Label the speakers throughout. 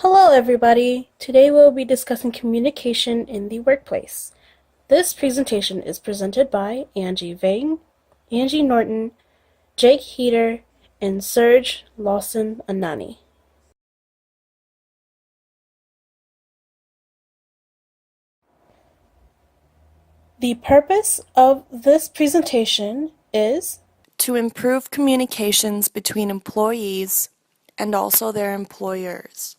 Speaker 1: Hello, everybody. Today we'll be discussing communication in the workplace. This presentation is presented by Angie Vang, Angie Norton, Jake Heater, and Serge Lawson Anani. The purpose of this presentation is
Speaker 2: to improve communications between employees and also their employers.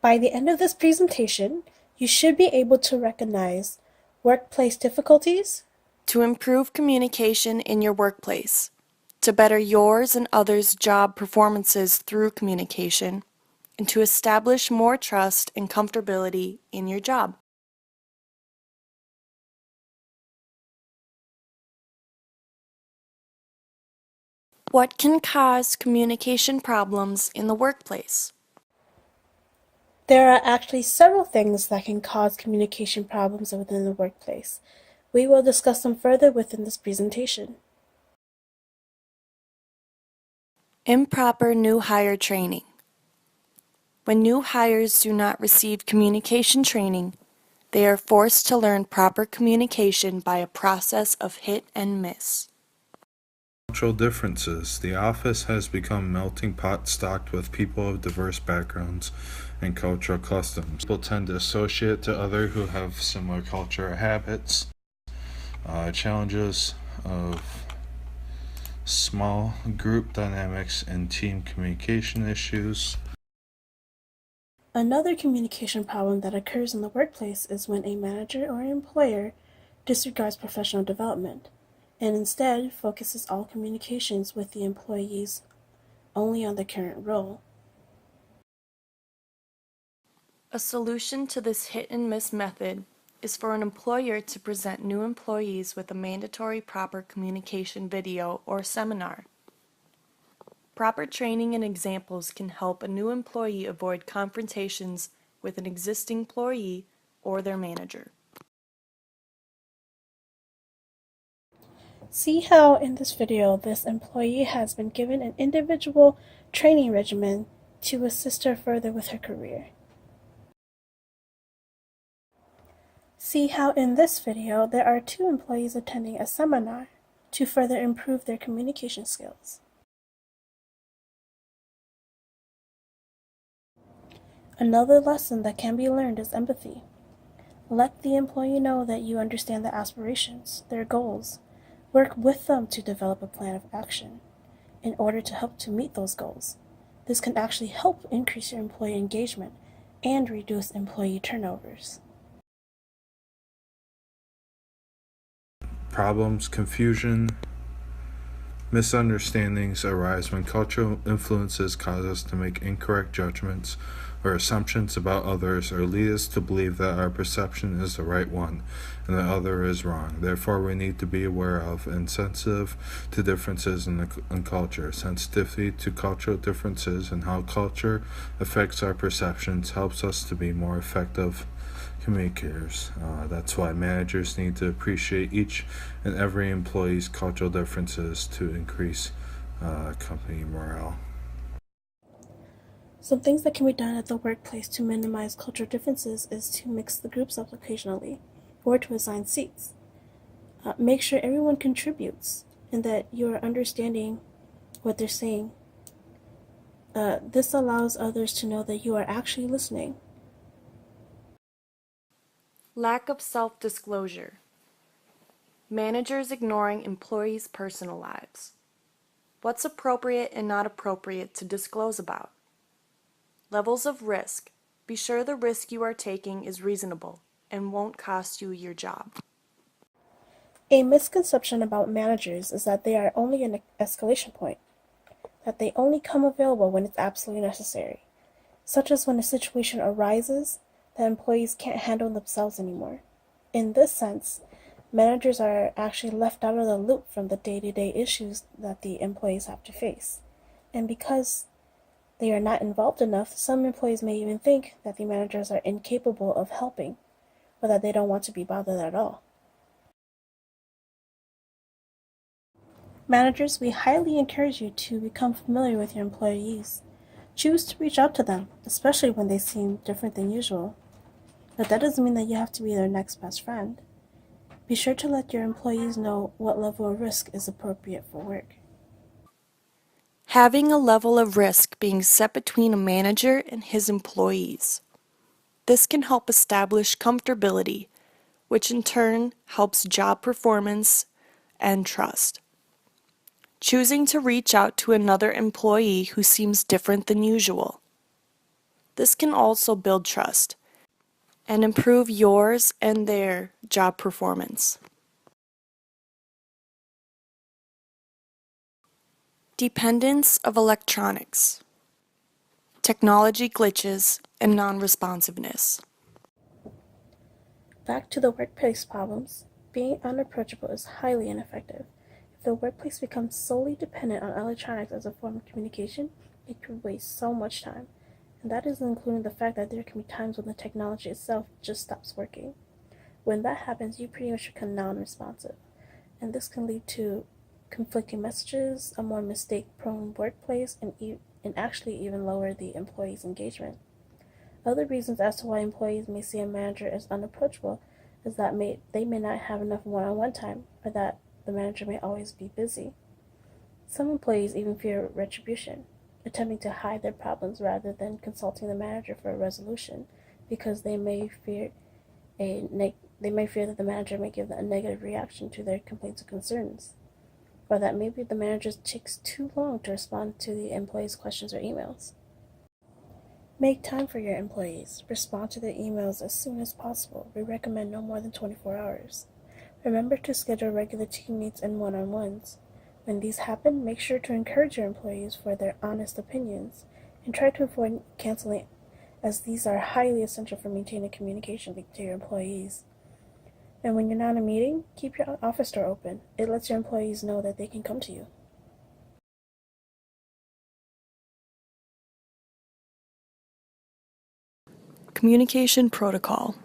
Speaker 1: by the end of this presentation, you should be able to recognize workplace difficulties,
Speaker 2: To improve communication in your workplace, to better yours and others' job performances through communication, and to establish more trust and comfortability in your job. What can cause communication problems in the workplace?
Speaker 1: There are actually several things that can cause communication problems within the workplace. We will discuss them further within this presentation.
Speaker 2: Improper new hire training. When new hires do not receive communication training, they are forced to learn proper communication by a process of hit and miss.
Speaker 3: Cultural differences. The office has become a melting pot stocked with people of diverse backgrounds and cultural customs. People tend to associate to others who have similar cultural habits. Challenges of small group dynamics and team communication issues.
Speaker 1: Another communication problem that occurs in the workplace is when a manager or an employer disregards professional development and instead focuses all communications with the employees only on the current role.
Speaker 2: A solution to this hit and miss method is for an employer to present new employees with a mandatory proper communication video or seminar. Proper training and examples can help a new employee avoid confrontations with an existing employee or their manager.
Speaker 1: See how in this video this employee has been given an individual training regimen to assist her further with her career. See how in this video there are two employees attending a seminar to further improve their communication skills. Another lesson that can be learned is empathy. Let the employee know that you understand their aspirations, their goals. Work with them to develop a plan of action in order to help to meet those goals. This can actually help increase your employee engagement and reduce employee turnovers.
Speaker 3: Problems, confusion, misunderstandings arise when cultural influences cause us to make incorrect judgments or assumptions about others or lead us to believe that our perception is the right one and the other is wrong. Therefore, we need to be aware of and sensitive to differences in culture. Sensitivity to cultural differences and how culture affects our perceptions helps us to be more effective communicators. That's why managers need to appreciate each and every employee's cultural differences to increase company morale.
Speaker 1: Some things that can be done at the workplace to minimize cultural differences is to mix the groups up occasionally or to assign seats. Make sure everyone contributes and that you are understanding what they're saying. This allows others to know that you are actually listening.
Speaker 2: Lack of self-disclosure. Managers ignoring employees' personal lives. What's appropriate and not appropriate to disclose about? Levels of risk. Be sure the risk you are taking is reasonable and won't cost you your job.
Speaker 1: A misconception about managers is that they are only an escalation point, that they only come available when it's absolutely necessary, such as when a situation arises that employees can't handle themselves anymore. In this sense, managers are actually left out of the loop from the day-to-day issues that the employees have to face. And because they are not involved enough, some employees may even think that the managers are incapable of helping, or that they don't want to be bothered at all. Managers, we highly encourage you to become familiar with your employees. Choose to reach out to them, especially when they seem different than usual. But that doesn't mean that you have to be their next best friend. Be sure to let your employees know what level of risk is appropriate for work.
Speaker 2: Having a level of risk being set between a manager and his employees. This can help establish comfortability, which in turn helps job performance and trust. Choosing to reach out to another employee who seems different than usual. This can also build trust and improve yours and their job performance. Dependence of electronics, technology glitches, and non-responsiveness.
Speaker 1: Back to the workplace problems. Being unapproachable is highly ineffective. If the workplace becomes solely dependent on electronics as a form of communication, it could waste so much time. And that isn't including the fact that there can be times when the technology itself just stops working. When that happens, you pretty much become non-responsive. And this can lead to conflicting messages, a more mistake-prone workplace, and actually even lower the employee's engagement. Other reasons as to why employees may see a manager as unapproachable is that they may not have enough one-on-one time, or that the manager may always be busy. Some employees even fear retribution, attempting to hide their problems rather than consulting the manager for a resolution, because they may fear that the manager may give a negative reaction to their complaints or concerns, or that maybe the manager takes too long to respond to the employee's questions or emails. Make time for your employees. Respond to their emails as soon as possible. We recommend no more than 24 hours. Remember to schedule regular team meets and one-on-ones. When these happen, make sure to encourage your employees for their honest opinions, and try to avoid canceling, as these are highly essential for maintaining communication to your employees. And when you're not in a meeting, keep your office door open. It lets your employees know that they can come to you.
Speaker 2: Communication protocol,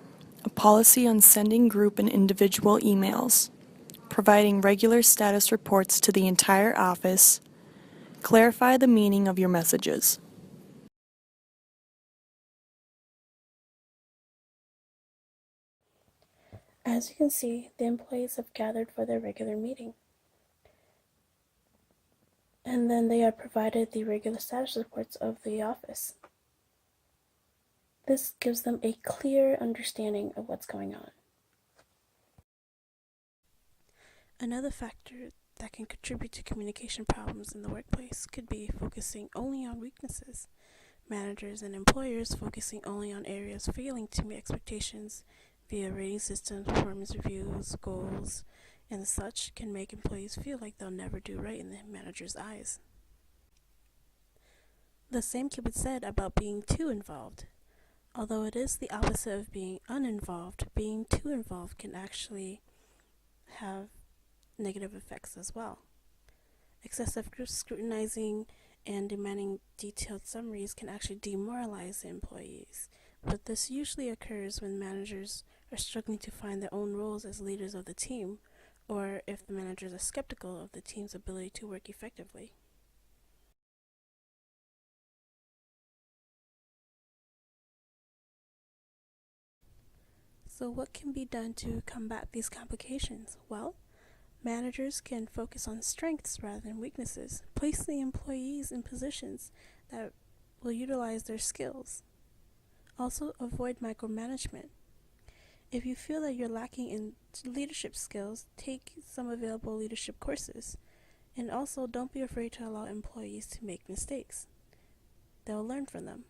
Speaker 2: a policy on sending group and individual emails, providing regular status reports to the entire office, clarify the meaning of your messages.
Speaker 1: As you can see, the employees have gathered for their regular meeting. And then they are provided the regular status reports of the office. This gives them a clear understanding of what's going on. Another factor that can contribute to communication problems in the workplace could be focusing only on weaknesses. Managers and employers focusing only on areas failing to meet expectations via rating systems, performance reviews, goals, and such can make employees feel like they'll never do right in the manager's eyes. The same can be said about being too involved. Although it is the opposite of being uninvolved, being too involved can actually have negative effects as well. Excessive scrutinizing and demanding detailed summaries can actually demoralize the employees, but this usually occurs when managers are struggling to find their own roles as leaders of the team, or if the managers are skeptical of the team's ability to work effectively. So what can be done to combat these complications? Well, managers can focus on strengths rather than weaknesses. Place the employees in positions that will utilize their skills. Also, avoid micromanagement. If you feel that you're lacking in leadership skills, take some available leadership courses. And also, don't be afraid to allow employees to make mistakes. They'll learn from them.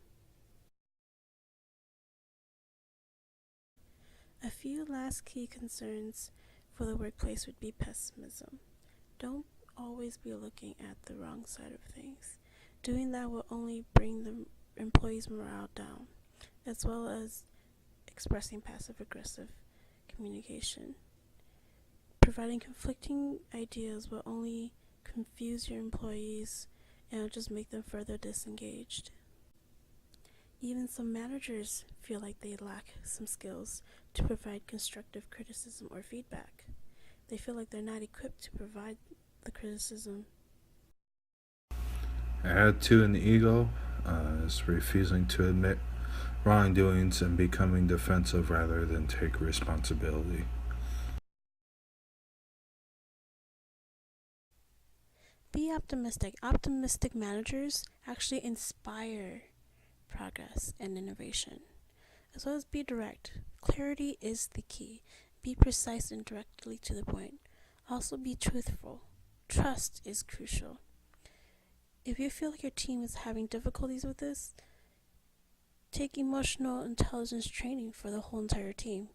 Speaker 1: A few last key concerns for the workplace would be pessimism. Don't always be looking at the wrong side of things. Doing that will only bring the employees' morale down, as well as expressing passive-aggressive communication. Providing conflicting ideas will only confuse your employees and will just make them further disengaged. Even some managers feel like they lack some skills to provide constructive criticism or feedback. They feel like they're not equipped to provide the criticism.
Speaker 3: Attitude and ego is refusing to admit wrongdoings and becoming defensive rather than take responsibility.
Speaker 1: Be optimistic. Optimistic managers actually inspire progress and innovation, as well as be direct. Clarity is the key. Be precise and directly to the point. Also be truthful. Trust is crucial. If you feel like your team is having difficulties with this, take emotional intelligence training for the whole entire team.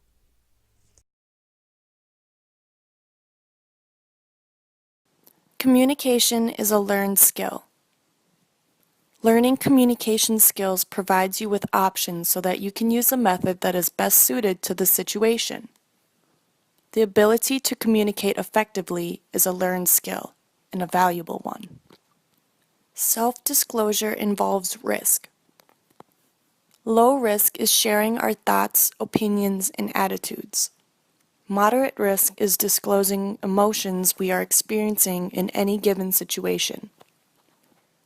Speaker 2: Communication is a learned skill. Learning communication skills provides you with options so that you can use a method that is best suited to the situation. The ability to communicate effectively is a learned skill and a valuable one. Self-disclosure involves risk. Low risk is sharing our thoughts, opinions, and attitudes. Moderate risk is disclosing emotions we are experiencing in any given situation.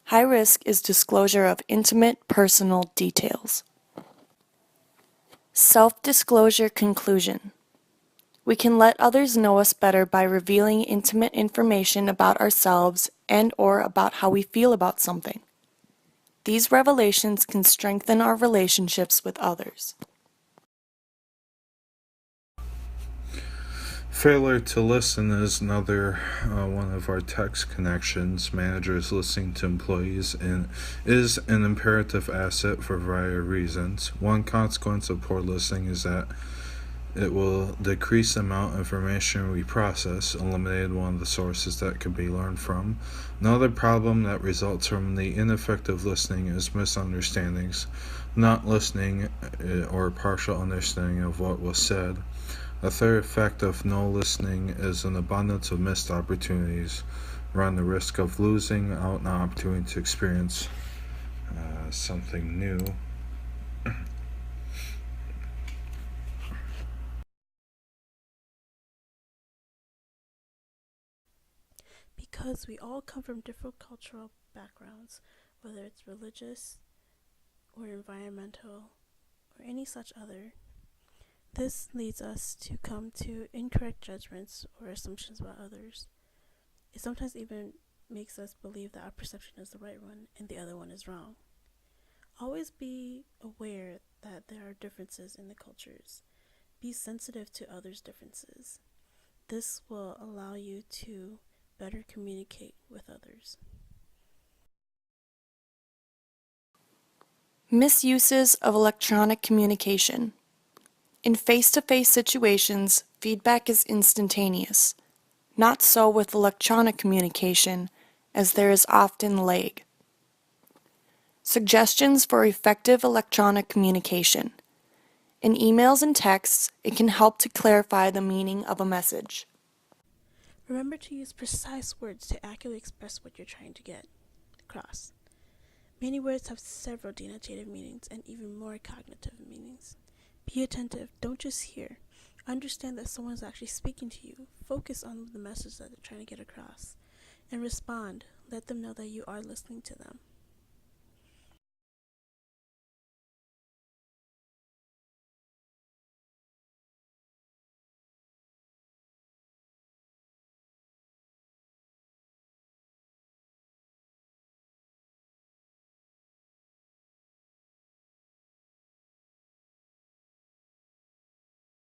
Speaker 2: High risk is disclosure of intimate, personal details. Self-disclosure conclusion. We can let others know us better by revealing intimate information about ourselves and/or about how we feel about something. These revelations can strengthen our relationships with others.
Speaker 3: Failure to listen is another one of our text connections. Managers listening to employees is an imperative asset for a variety of reasons. One consequence of poor listening is that it will decrease the amount of information we process, eliminating one of the sources that can be learned from. Another problem that results from the ineffective listening is misunderstandings, not listening or partial understanding of what was said. A third effect of no listening is an abundance of missed opportunities. Run the risk of losing out on an opportunity to experience something new.
Speaker 1: Because we all come from different cultural backgrounds, whether it's religious or environmental or any such other. This leads us to come to incorrect judgments or assumptions about others. It sometimes even makes us believe that our perception is the right one and the other one is wrong. Always be aware that there are differences in the cultures. Be sensitive to others' differences. This will allow you to better communicate with others.
Speaker 2: Misuses of electronic communication. In face-to-face situations, feedback is instantaneous. Not so with electronic communication, as there is often lag. Suggestions for effective electronic communication. In emails and texts, it can help to clarify the meaning of a message.
Speaker 1: Remember to use precise words to accurately express what you're trying to get across. Many words have several denotative meanings and even more cognitive meanings. Be attentive, don't just hear. Understand that someone is actually speaking to you. Focus on the message that they're trying to get across. And respond. Let them know that you are listening to them.